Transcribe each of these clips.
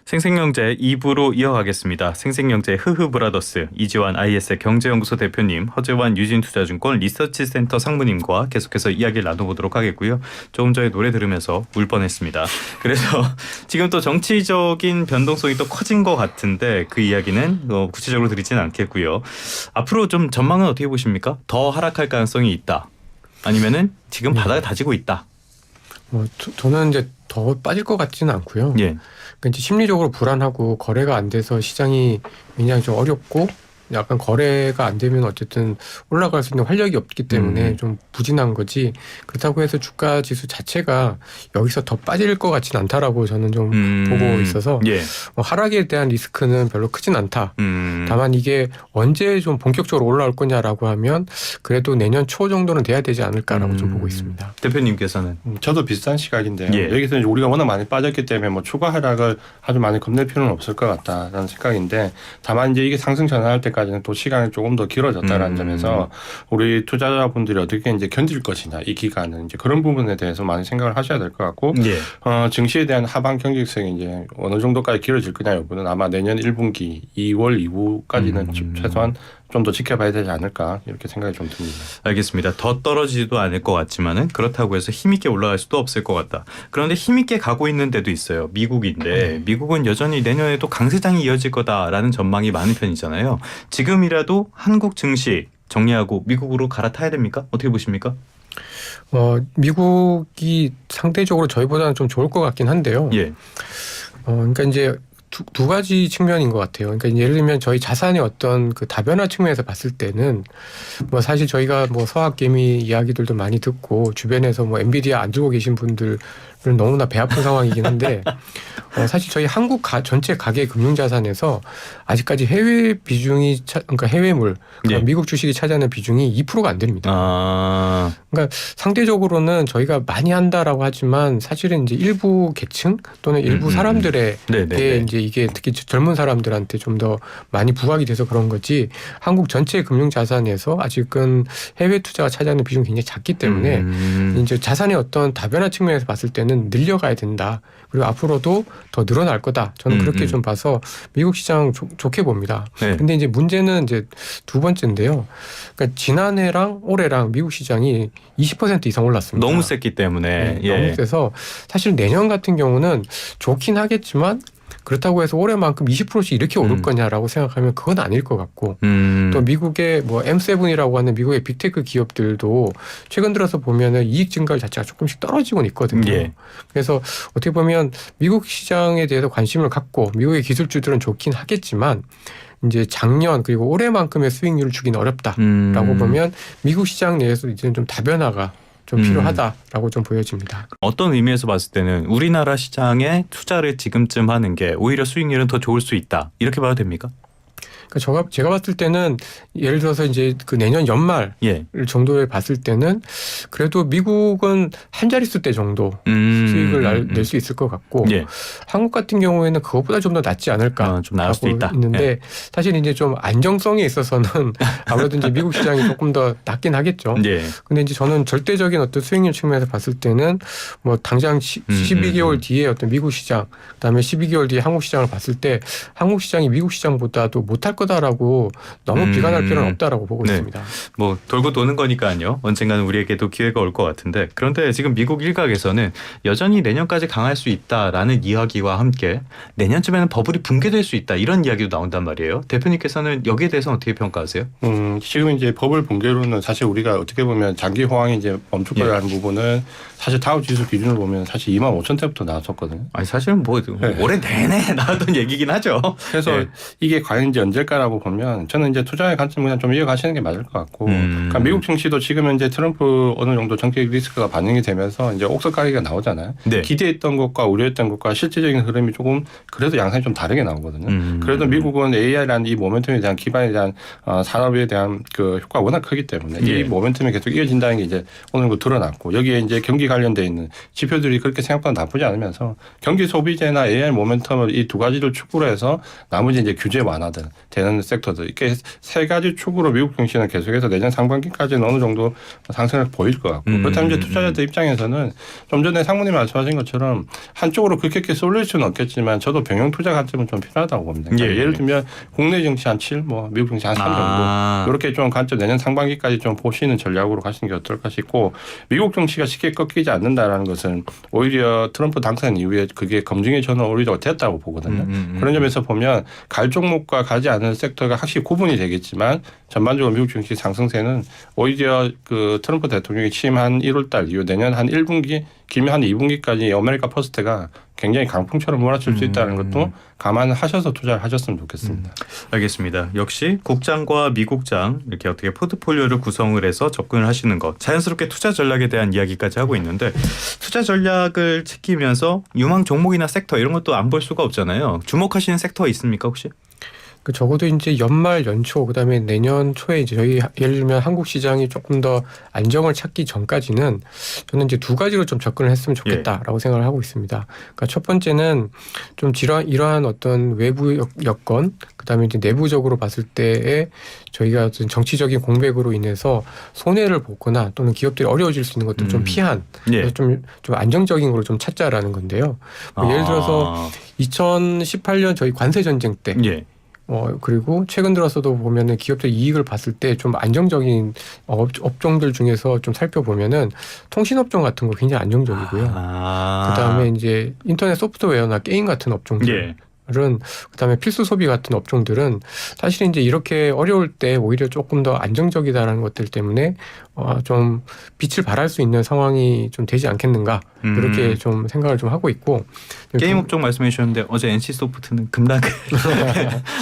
생생경제 2부로 이어가겠습니다. 생생경제 흐흐브라더스 이지환 IS의 경제연구소 대표님, 허재환 유진투자증권 리서치센터 상무님과 계속해서 이야기를 나눠보도록 하겠고요. 조금 전에 노래 들으면서 울 뻔했습니다. 그래서 지금 또 정치적인 변동성이 또 커진 것 같은데 그 이야기는 구체적으로 드리지는 않겠고요. 앞으로 좀 전망은 어떻게 보십니까? 더 하락할 가능성이 있다. 아니면은 지금 바닥을 다지고 있다. 저는 이제 더 빠질 것 같지는 않고요. 예. 그러니까 이제 심리적으로 불안하고 거래가 안 돼서 시장이 굉장히 좀 어렵고 약간 거래가 안 되면 어쨌든 올라갈 수 있는 활력이 없기 때문에 좀 부진한 거지. 그렇다고 해서 주가 지수 자체가 여기서 더 빠질 것 같지는 않다라고 저는 좀 보고 있어서 예. 하락에 대한 리스크는 별로 크진 않다. 다만 이게 언제 좀 본격적으로 올라올 거냐라고 하면 그래도 내년 초 정도는 돼야 되지 않을까라고 좀 보고 있습니다. 대표님께서는 저도 비슷한 시각인데요. 예. 여기서 이제 우리가 워낙 많이 빠졌기 때문에 뭐 추가 하락을 아주 많이 겁낼 필요는 없을 것 같다라는 생각인데, 다만 이제 이게 상승 전환할 때까지는 또 시간이 조금 더 길어졌다라는 점에서 우리 투자자분들이 어떻게 이제 견딜 것이냐, 이 기간은 이제 그런 부분에 대해서 많이 생각을 하셔야 될 것 같고, 예. 증시에 대한 하방 경직성이 이제 어느 정도까지 길어질 거냐 여부는 아마 내년 1분기 2월 이후까지는 최소한 좀 더 지켜봐야 되지 않을까, 이렇게 생각이 좀 듭니다. 알겠습니다. 더 떨어지지도 않을 것 같지만은 그렇다고 해서 힘있게 올라갈 수도 없을 것 같다. 그런데 힘있게 가고 있는 데도 있어요. 미국인데 미국은 여전히 내년에도 강세장이 이어질 거다라는 전망이 많은 편이잖아요. 지금이라도 한국 증시 정리하고 미국으로 갈아타야 됩니까? 어떻게 보십니까? 미국이 상대적으로 저희보다는 좀 좋을 것 같긴 한데요. 예. 그러니까 이제 두 가지 측면인 것 같아요. 그러니까 예를 들면 저희 자산의 어떤 그 다변화 측면에서 봤을 때는 뭐 사실 저희가 뭐 서학개미 이야기들도 많이 듣고 주변에서 뭐 엔비디아 안 들고 계신 분들은 너무나 배 아픈 상황이긴 한데 사실 저희 한국 전체 가계 금융자산에서 아직까지 해외 비중이 그러니까 해외물 그러니까 미국 주식이 차지하는 비중이 2%가 안 됩니다. 그러니까 상대적으로는 저희가 많이 한다라고 하지만 사실은 이제 일부 계층 또는 일부 사람들에게 이제 이게 특히 젊은 사람들한테 좀 더 많이 부각이 돼서 그런 거지, 한국 전체 금융자산에서 아직은 해외 투자가 차지하는 비중이 굉장히 작기 때문에 이제 자산의 어떤 다변화 측면에서 봤을 때는 늘려가야 된다. 그리고 앞으로도 더 늘어날 거다. 저는 그렇게 좀 봐서 미국 시장 좋게 봅니다. 네. 근데 이제 문제는 이제 두 번째인데요. 그러니까 지난해랑 올해랑 미국 시장이 20% 이상 올랐습니다. 너무 셌기 때문에. 네, 너무 세서 사실 내년 같은 경우는 좋긴 하겠지만 그렇다고 해서 올해만큼 20%씩 이렇게 오를 거냐라고 생각하면 그건 아닐 것 같고, 또 미국의 뭐 M7이라고 하는 미국의 빅테크 기업들도 최근 들어서 보면은 이익 증가 자체가 조금씩 떨어지고 있거든요. 예. 그래서 어떻게 보면 미국 시장에 대해서 관심을 갖고 미국의 기술주들은 좋긴 하겠지만 이제 작년 그리고 올해만큼의 수익률을 주기는 어렵다라고 보면 미국 시장 내에서 이제는 좀 다변화가 좀 필요하다라고 좀 보여집니다. 어떤 의미에서 봤을 때는 우리나라 시장에 투자를 지금쯤 하는 게 오히려 수익률은 더 좋을 수 있다, 이렇게 봐도 됩니까? 그러니까 제가 봤을 때는 예를 들어서 이제 그 내년 연말 정도에 봤을 때는 그래도 미국은 한 자릿수 때 정도 수익을 낼 수 있을 것 같고, 한국 같은 경우에는 그것보다 좀 더 낫지 않을까 좀 나을 수도 있다. 있는데 사실 이제 좀 안정성에 있어서는 아무래도 이제 미국 시장이 조금 더 낫긴 하겠죠. 근데 이제 저는 절대적인 어떤 수익률 측면에서 봤을 때는 뭐 당장 12개월 뒤에 어떤 미국 시장, 그다음에 12개월 뒤에 한국 시장을 봤을 때 한국 시장이 미국 시장보다도 못할 거다라고 너무 비관할 필요는 없다라고 보고 있습니다. 뭐 돌고 도는 거니까요. 언젠가는 우리에게도 기회가 올 것 같은데, 그런데 지금 미국 일각에서는 여전히 내년까지 강할 수 있다라는 이야기와 함께 내년쯤에는 버블이 붕괴될 수 있다, 이런 이야기도 나온단 말이에요. 대표님께서는 여기에 대해서 어떻게 평가하세요? 지금 이제 버블 붕괴로는 사실 우리가 어떻게 보면 장기 호황이 이제 멈출 거라는 부분은 사실 다우 지수 기준으로 보면 사실 25,000대부터 나왔었거든요. 아니 사실은 뭐 올해 내내 나왔던 얘기긴 하죠. 그래서 이게 과연 이제 언제까라고 보면 저는 이제 투자의 관점 그냥 좀 이어가시는 게 맞을 것 같고, 그러니까 미국 증시도 지금 현재 트럼프 어느 정도 정책 리스크가 반영이 되면서 이제 옥석 가격이 나오잖아요. 기대했던 것과 우려했던 것과 실질적인 흐름이 조금 그래도 양상이 좀 다르게 나오거든요. 그래도 미국은 AI라는 이 모멘텀에 대한 기반에 대한 산업에 대한 그 효과가 워낙 크기 때문에 이 모멘텀이 계속 이어진다는 게 이제 오늘 그 드러났고, 여기에 이제 경기 관련돼 있는 지표들이 그렇게 생각보다 나쁘지 않으면서 경기 소비재나 AI 모멘텀을 이 두 가지를 축으로 해서 나머지 이제 규제 완화들, 되는 섹터들 이렇게 세 가지 축으로 미국 증시는 계속해서 내년 상반기까지는 어느 정도 상승을 보일 것 같고 그렇다면 이제 투자자들 입장에서는 좀 전에 상무님 말씀하신 것처럼 한쪽으로 그렇게 쏠릴 수는 없겠지만 저도 병영 투자 관점은 좀 필요하다고 봅니다. 그러니까 예를 들면 국내 증시 한 7, 뭐 미국 증시 한 3 정도 이렇게 좀 관점 내년 상반기까지 좀 보시는 전략으로 가시는 게 어떨까 싶고 미국 증시가 쉽게 꺾이지 않는다라는 것은 오히려 트럼프 당선 이후에 그게 검증의 전환 오히려 됐다고 보거든요. 그런 점에서 보면 갈 종목과 가지 않은 섹터가 확실히 구분이 되겠지만 전반적으로 미국 증시 상승세는 오히려 그 트럼프 대통령이 취임한 1월 달 이후 내년 한 1분기 길면 한 2분기까지 아메리카 퍼스트가 굉장히 강풍처럼 몰아칠 수 있다는 것도 감안하셔서 투자를 하셨으면 좋겠습니다. 알겠습니다. 역시 국장과 미국장 이렇게 어떻게 포트폴리오를 구성을 해서 접근을 하시는 것 자연스럽게 투자 전략에 대한 이야기까지 하고 있는데 투자 전략을 지키면서 유망 종목이나 섹터 이런 것도 안 볼 수가 없잖아요. 주목하시는 섹터 있습니까 혹시? 그 적어도 이제 연말 연초 그다음에 내년 초에 이제 저희 예를 들면 한국 시장이 조금 더 안정을 찾기 전까지는 저는 이제 두 가지로 좀 접근을 했으면 좋겠다라고 생각을 하고 있습니다. 그러니까 첫 번째는 좀 이러한 어떤 외부 여건 그다음에 이제 내부적으로 봤을 때에 저희가 어떤 정치적인 공백으로 인해서 손해를 보거나 또는 기업들이 어려워질 수 있는 것들 좀 피한 좀 안정적인 거로 좀 찾자라는 건데요. 뭐 예를 들어서 2018년 저희 관세 전쟁 때 그리고 최근 들어서도 보면은 기업들 이익을 봤을 때 좀 안정적인 업종들 중에서 좀 살펴보면은 통신업종 같은 거 굉장히 안정적이고요. 그다음에 이제 인터넷 소프트웨어나 게임 같은 업종들. 그다음에 필수 소비 같은 업종들은 사실 이제 이렇게 어려울 때 오히려 조금 더 안정적이다라는 것들 때문에 좀 빛을 발할 수 있는 상황이 좀 되지 않겠는가 이렇게 좀 생각을 좀 하고 있고 게임 업종 말씀해 주셨는데 어제 NC 소프트는 급락을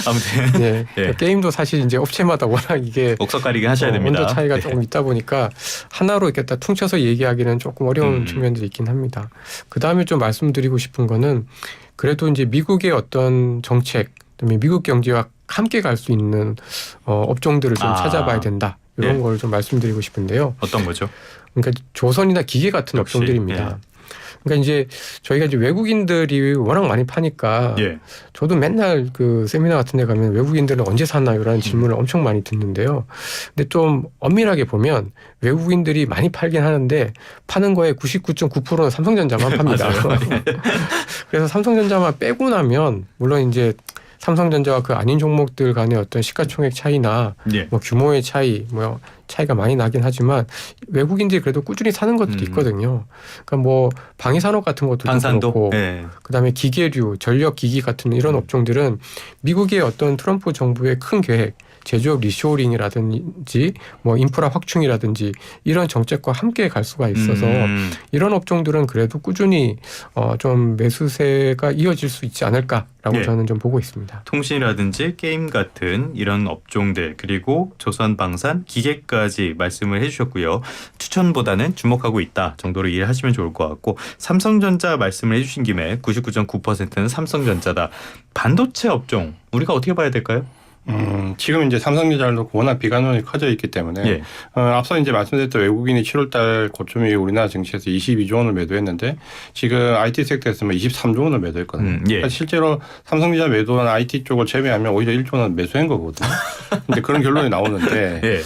아무튼 게임도 사실 이제 업체마다 워낙 이게 옥석가리게 하셔야 됩니다. 온도 차이가 조금 있다 보니까 하나로 이렇게 다 퉁쳐서 얘기하기는 조금 어려운 측면들이 있긴 합니다. 그 다음에 좀 말씀드리고 싶은 거는 그래도 이제 미국의 어떤 정책, 그다음에 미국 경제와 함께 갈 수 있는 업종들을 좀 찾아봐야 된다. 이런 걸 좀 말씀드리고 싶은데요. 어떤 거죠? 그러니까 조선이나 기계 같은 역시, 업종들입니다. 그러니까 이제 저희가 이제 외국인들이 워낙 많이 파니까 저도 맨날 그 세미나 같은 데 가면 외국인들은 언제 사나요라는 질문을 엄청 많이 듣는데요. 근데 좀 엄밀하게 보면 외국인들이 많이 팔긴 하는데 파는 거에 99.9%는 삼성전자만 팝니다. 그래서 삼성전자만 빼고 나면 물론 이제 삼성전자와 그 아닌 종목들 간의 어떤 시가총액 차이나 뭐 규모의 차이, 뭐 차이가 많이 나긴 하지만 외국인들이 그래도 꾸준히 사는 것들이 있거든요. 그러니까 뭐 방위산업 같은 것도 그렇고, 그다음에 기계류, 전력기기 같은 이런 업종들은 미국의 어떤 트럼프 정부의 큰 계획, 제조업 리쇼어링이라든지 뭐 인프라 확충이라든지 이런 정책과 함께 갈 수가 있어서 이런 업종들은 그래도 꾸준히 좀 매수세가 이어질 수 있지 않을까라고 저는 좀 보고 있습니다. 통신이라든지 게임 같은 이런 업종들 그리고 조선방산, 기계까지 말씀을 해주셨고요. 추천보다는 주목하고 있다 정도로 이해하시면 좋을 것 같고 삼성전자 말씀을 해주신 김에 99.9%는 삼성전자다. 반도체 업종 우리가 어떻게 봐야 될까요? 지금 이제 삼성전자를 놓고 워낙 비관론이 커져 있기 때문에 앞서 이제 말씀드렸던 외국인이 7월달 고점 이후 우리나라 증시에서 22조 원을 매도했는데 지금 IT 섹터에서는 23조 원을 매도했거든요. 그러니까 실제로 삼성전자 매도한 IT 쪽을 제외하면 오히려 1조 원을 매수한 거거든요. 근데 그런 결론이 나오는데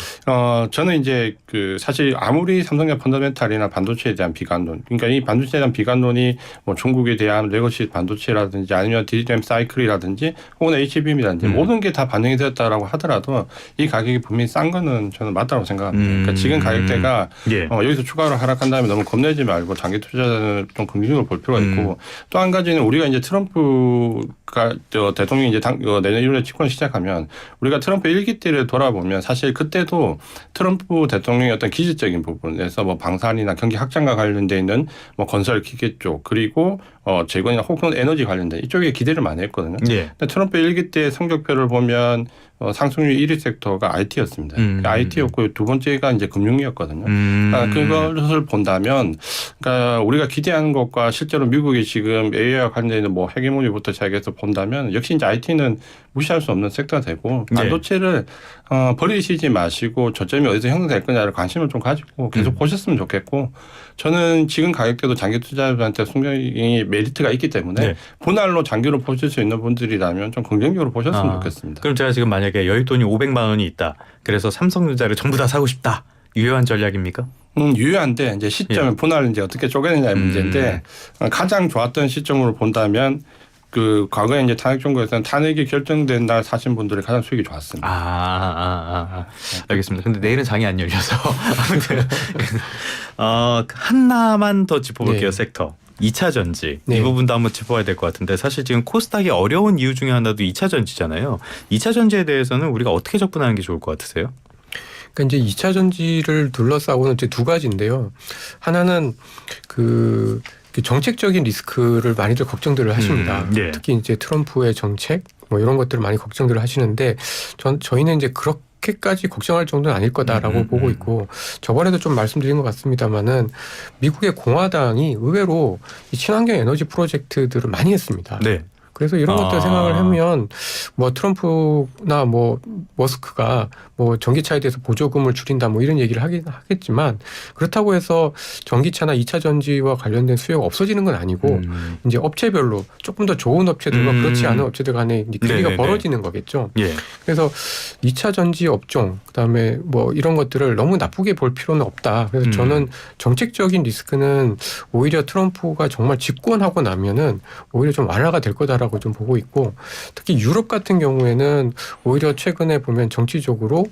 저는 이제 그 사실 아무리 삼성전자 펀더멘탈이나 반도체에 대한 비관론, 그러니까 이 반도체에 대한 비관론이 뭐 중국에 대한 레거시 반도체라든지 아니면 DRAM 사이클이라든지 혹은 HBM이라든지 모든 게 다 반영이 되었다라고 하더라도 이 가격이 분명히 싼 거는 저는 맞다고 생각합니다. 그러니까 지금 가격대가 여기서 추가로 하락한 다음에 너무 겁내지 말고 장기 투자자는 좀 긍정적으로 볼 필요가 있고 또 한 가지는 우리가 이제 트럼프가 대통령이 이제 내년 1월에 집권 시작하면 우리가 트럼프 1기 때를 돌아보면 사실 그때도 트럼프 대통령의 어떤 기술적인 부분에서 뭐 방산이나 경기 확장과 관련돼 있는 뭐 건설 기계 쪽 그리고 재건이나 혹은 에너지 관련된 이쪽에 기대를 많이 했거든요. 근데 트럼프 1기 때 성적표를 보면 상승률 1위 섹터가 IT였습니다. IT였고 두 번째가 이제 금융이었거든요. 그러니까 그것을 본다면 그러니까 우리가 기대하는 것과 실제로 미국이 지금 AI와 관련된 뭐 헤게모니부터 시작해서 본다면 역시 이제 IT는 무시할 수 없는 섹터가 되고 반도체를 버리시지 마시고 저점이 어디서 형성될 거냐를 관심을 좀 가지고 계속 보셨으면 좋겠고 저는 지금 가격대도 장기 투자자들한테 굉장히 메리트가 있기 때문에 분할로 장기로 보실 수 있는 분들이라면 좀 긍정적으로 보셨으면 좋겠습니다. 그럼 제가 지금 만약에 여윳돈이 500만 원이 있다. 그래서 삼성전자를 전부 다 사고 싶다. 유효한 전략입니까? 유효한데 이제 시점을 분할을 이제 어떻게 쪼개느냐의 문제인데 가장 좋았던 시점으로 본다면 그 과거에 이제 탄핵 정부에서는 탄핵이 결정된 날 사신 분들이 가장 수익이 좋았습니다. 알겠습니다. 근데 내일은 장이 안 열려서 아무튼 하나만 더 짚어볼게요. 섹터. 2차 전지 이 부분도 한번 짚어봐야 될 것 같은데 사실 지금 코스닥이 어려운 이유 중에 하나도 2차 전지잖아요. 2차 전지에 대해서는 우리가 어떻게 접근하는 게 좋을 것 같으세요? 그러니까 이제 2차 전지를 둘러싸고는 이제 두 가지인데요. 하나는 그 정책적인 리스크를 많이들 걱정들을 하십니다. 특히 이제 트럼프의 정책 뭐 이런 것들을 많이 걱정들을 하시는데 저희는 이제 그렇게까지 걱정할 정도는 아닐 거다라고 보고 있고 저번에도 좀 말씀드린 것 같습니다만은 미국의 공화당이 의외로 이 친환경 에너지 프로젝트들을 많이 했습니다. 그래서 이런 것들 생각을 하면 뭐 트럼프나 뭐 머스크가 뭐 전기차에 대해서 보조금을 줄인다 뭐 이런 얘기를 하겠지만 그렇다고 해서 전기차나 2차 전지와 관련된 수요가 없어지는 건 아니고 이제 업체별로 조금 더 좋은 업체들과 그렇지 않은 업체들 간에 괴리가 벌어지는 거겠죠. 그래서 2차 전지 업종 그다음에 뭐 이런 것들을 너무 나쁘게 볼 필요는 없다. 그래서 저는 정책적인 리스크는 오히려 트럼프가 정말 집권하고 나면은 오히려 좀 완화가 될 거다라고 좀 보고 있고 특히 유럽 같은 경우에는 오히려 최근에 보면 정치적으로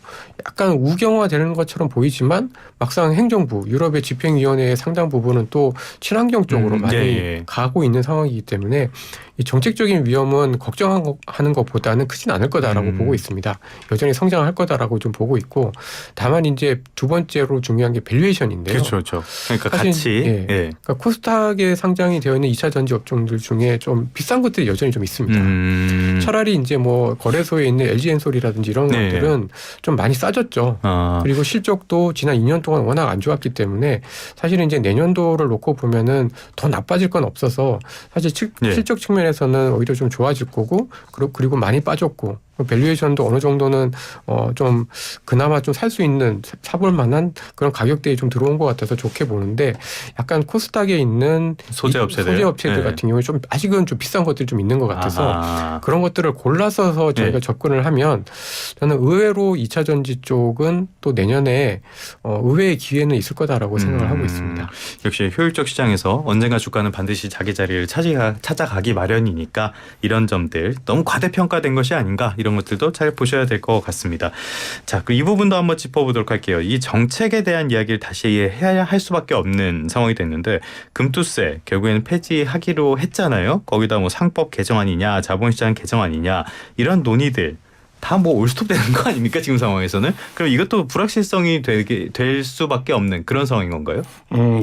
약간 우경화되는 것처럼 보이지만 막상 행정부 유럽의 집행위원회의 상당 부분은 또 친환경 쪽으로 많이 가고 있는 상황이기 때문에 이 정책적인 위험은 걱정하는 것보다는 크진 않을 거다라고 보고 있습니다. 여전히 성장할 거다라고 좀 보고 있고 다만 이제 두 번째로 중요한 게 밸류에이션인데요. 그렇죠. 그러니까 가치. 그러니까 코스닥에 상장이 되어 있는 2차 전지 업종들 중에 좀 비싼 것들이 여전히 좀 있습니다. 차라리 이제 뭐 거래소에 있는 LG엔솔이라든지 이런 것들은 좀 많이 싸졌죠. 그리고 실적도 지난 2년 동안 워낙 안 좋았기 때문에 사실은 이제 내년도를 놓고 보면은 더 나빠질 건 없어서 사실 실적 측면에서는 오히려 좀 좋아질 거고 그리고 많이 빠졌고 밸류에이션도 어느 정도는 좀 그나마 좀 살 수 있는 사볼 만한 그런 가격대에 좀 들어온 것 같아서 좋게 보는데 약간 코스닥에 있는 소재 업체들 같은 경우에 좀 아직은 좀 비싼 것들이 좀 있는 것 같아서 그런 것들을 골라서 저희가 접근을 하면 저는 의외로 2차 전지 쪽은 또 내년에 의외의 기회는 있을 거다라고 생각을 하고 있습니다. 역시 효율적 시장에서 언젠가 주가는 반드시 자기 자리를 찾아가기 마련이니까 이런 점들 너무 과대평가된 것이 아닌가 이런 것들도 잘 보셔야 될 것 같습니다. 자, 그리고 이 부분도 한번 짚어보도록 할게요. 이 정책에 대한 이야기를 다시 해야 할 수밖에 없는 상황이 됐는데 금투세 결국에는 폐지하기로 했잖아요. 거기다 뭐 상법 개정안이냐 자본시장 개정안이냐 이런 논의들 다 뭐 올스톱 되는 거 아닙니까 지금 상황에서는? 그럼 이것도 불확실성이 될 수밖에 없는 그런 상황인 건가요?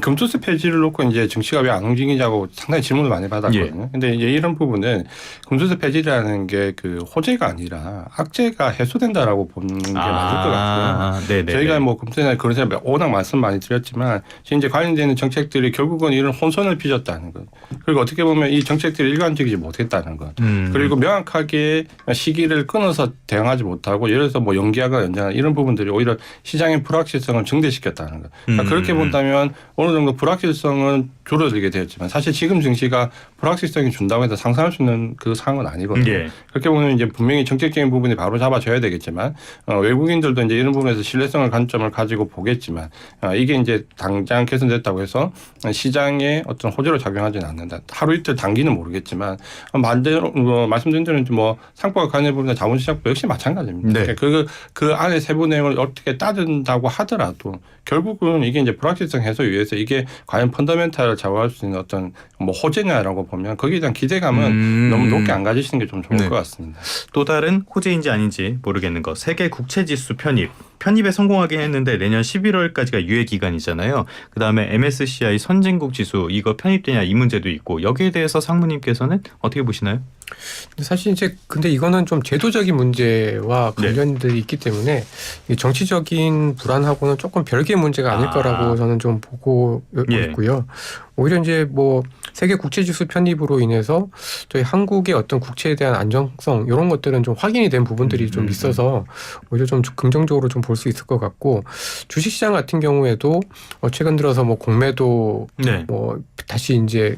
금투세 폐지를 놓고 이제 정치가 왜 안 움직이냐고 상당히 질문을 많이 받았거든요. 근데 이제 이런 부분은 금투세 폐지라는 게 그 호재가 아니라 악재가 해소된다라고 보는 게 맞을 것 같고요. 저희가 뭐 금투세나 그런 데 워낙 말씀 많이 드렸지만 지금 이제 관련되는 정책들이 결국은 이런 혼선을 빚었다는 것. 그리고 어떻게 보면 이 정책들이 일관적이지 못했다는 것. 그리고 명확하게 시기를 끊어서 대응하지 못하고 예를 들어서 뭐 연기하거나 연장하거나 이런 부분들이 오히려 시장의 불확실성을 증대시켰다는 것. 그러니까 그렇게 본다면 어느 정도 불확실성은 줄어들게 되었지만 사실 지금 증시가 불확실성이 준다고 해서 상상할 수 있는 그 상황은 아니거든요. 그렇게 보면 이제 분명히 정책적인 부분이 바로 잡아줘야 되겠지만 외국인들도 이제 이런 부분에서 신뢰성을 관점을 가지고 보겠지만 이게 이제 당장 개선됐다고 해서 시장에 어떤 호재로 작용하지는 않는다. 하루 이틀 단기는 모르겠지만 반대로 말씀드린 대로 뭐 상법과 관련 부분에 자본시장도 역시 마찬가지입니다. 그 안에 세부 내용을 어떻게 따진다고 하더라도 결국은 이게 이제 불확실성 해소 위해서 이게 과연 펀더멘탈을 좌우할 수 있는 어떤 뭐 호재냐라고 보면 거기에 대한 기대감은 너무 높게 안 가지시는 게 좀 좋을 것 같습니다. 또 다른 호재인지 아닌지 모르겠는 거 세계 국채지수 편입에 성공하긴 했는데 내년 11월까지가 유예 기간이잖아요. 그다음에 MSCI 선진국 지수 이거 편입되냐 이 문제도 있고 여기에 대해서 상무님께서는 어떻게 보시나요? 사실 이제 근데 이거는 좀 제도적인 문제와 관련들이 있기 때문에 정치적인 불안하고는 조금 별개의 문제가 아닐 거라고 저는 좀 보고 있고요. 오히려 이제 뭐 세계 국채지수 편입으로 인해서 저희 한국의 어떤 국채에 대한 안정성 이런 것들은 좀 확인이 된 부분들이 좀 있어서 오히려 좀 긍정적으로 좀 볼 수 있을 것 같고 주식시장 같은 경우에도 최근 들어서 뭐 공매도 네. 뭐 다시 이제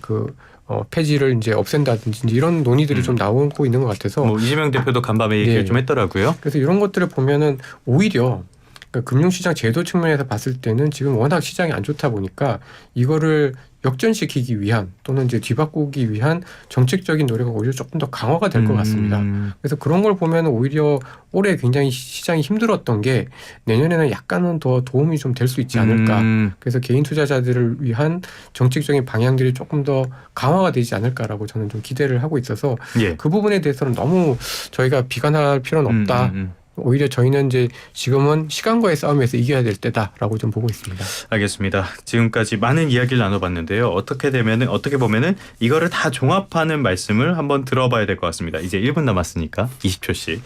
폐지를 이제 없앤다든지 이런 논의들이 좀 나오고 있는 것 같아서 뭐 이재명 대표도 간밤에 얘기를 좀 했더라고요. 그래서 이런 것들을 보면은 오히려 그러니까 금융시장 제도 측면에서 봤을 때는 지금 워낙 시장이 안 좋다 보니까 이거를 역전시키기 위한 또는 이제 뒤바꾸기 위한 정책적인 노력이 오히려 조금 더 강화가 될 것 같습니다. 그래서 그런 걸 보면 오히려 올해 굉장히 시장이 힘들었던 게 내년에는 약간은 더 도움이 좀 될 수 있지 않을까. 그래서 개인 투자자들을 위한 정책적인 방향들이 조금 더 강화가 되지 않을까라고 저는 좀 기대를 하고 있어서 예. 그 부분에 대해서는 너무 저희가 비관할 필요는 없다. 오히려 저희는 이제 지금은 시간과의 싸움에서 이겨야 될 때다라고 좀 보고 있습니다. 알겠습니다. 지금까지 많은 이야기를 나눠봤는데요. 어떻게 보면은 이거를 다 종합하는 말씀을 한번 들어봐야 될 것 같습니다. 이제 1분 남았으니까 20초씩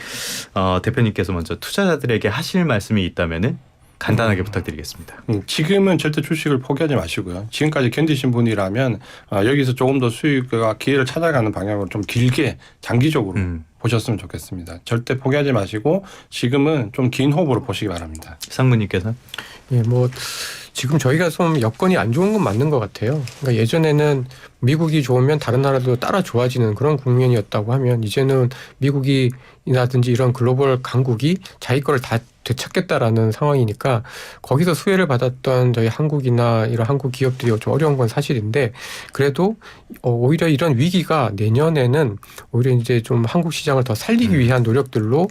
대표님께서 먼저 투자자들에게 하실 말씀이 있다면은 간단하게 부탁드리겠습니다. 지금은 절대 주식을 포기하지 마시고요. 지금까지 견디신 분이라면 여기서 조금 더 수익과 기회를 찾아가는 방향으로 좀 길게 장기적으로 보셨으면 좋겠습니다. 절대 포기하지 마시고 지금은 좀 긴 호흡으로 보시기 바랍니다. 상무님께서? 예, 뭐 지금 저희가 좀 여건이 안 좋은 건 맞는 것 같아요. 그러니까 예전에는 미국이 좋으면 다른 나라도 따라 좋아지는 그런 국면이었다고 하면 이제는 미국이라든지 이런 글로벌 강국이 자기 거를 다 되찾겠다라는 상황이니까 거기서 수혜를 받았던 저희 한국이나 이런 한국 기업들이 좀 어려운 건 사실인데 그래도 오히려 이런 위기가 내년에는 오히려 이제 좀 한국 시장을 더 살리기 위한 노력들로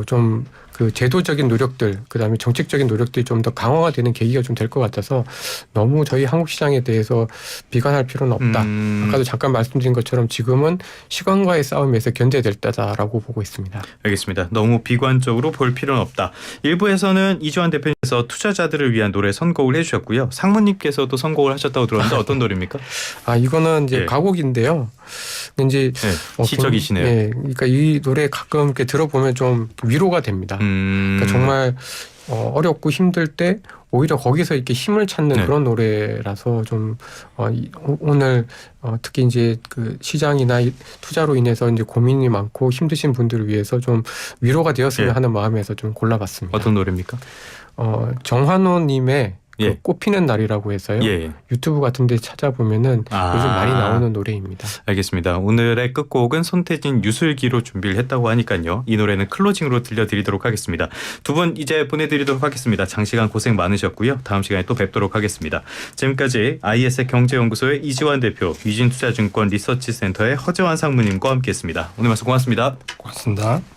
좀 그 제도적인 노력들, 그다음에 정책적인 노력들이 좀 더 강화가 되는 계기가 좀 될 것 같아서 너무 저희 한국 시장에 대해서 비관할 필요는 없다. 아까도 잠깐 말씀드린 것처럼 지금은 시간과의 싸움에서 견뎌야 될 때다라고 보고 있습니다. 알겠습니다. 너무 비관적으로 볼 필요는 없다. 1부에서는 이주환 대표님께서 투자자들을 위한 노래 선곡을 해주셨고요. 상무님께서도 선곡을 하셨다고 들었는데 어떤 노래입니까? 이거는 이제 가곡인데요. 이제 시적이시네요. 예, 그러니까 이 노래 가끔 이렇게 들어보면 좀 위로가 됩니다. 그러니까 정말 어렵고 힘들 때 오히려 거기서 이렇게 힘을 찾는 그런 노래라서 좀 오늘 특히 이제 그 시장이나 투자로 인해서 이제 고민이 많고 힘드신 분들을 위해서 좀 위로가 되었으면 하는 마음에서 좀 골라봤습니다. 어떤 노래입니까? 정환호님의 그 꽃피는 날이라고 해서요. 유튜브 같은 데 찾아보면은 요즘 많이 나오는 노래입니다. 알겠습니다. 오늘의 끝곡은 손태진 유슬기로 준비를 했다고 하니까요. 이 노래는 클로징으로 들려드리도록 하겠습니다. 두 분 이제 보내드리도록 하겠습니다. 장시간 고생 많으셨고요. 다음 시간에 또 뵙도록 하겠습니다. 지금까지 IS 경제연구소의 이지환 대표, 유진투자증권 리서치센터의 허재환 상무님과 함께했습니다. 오늘 말씀 고맙습니다. 고맙습니다.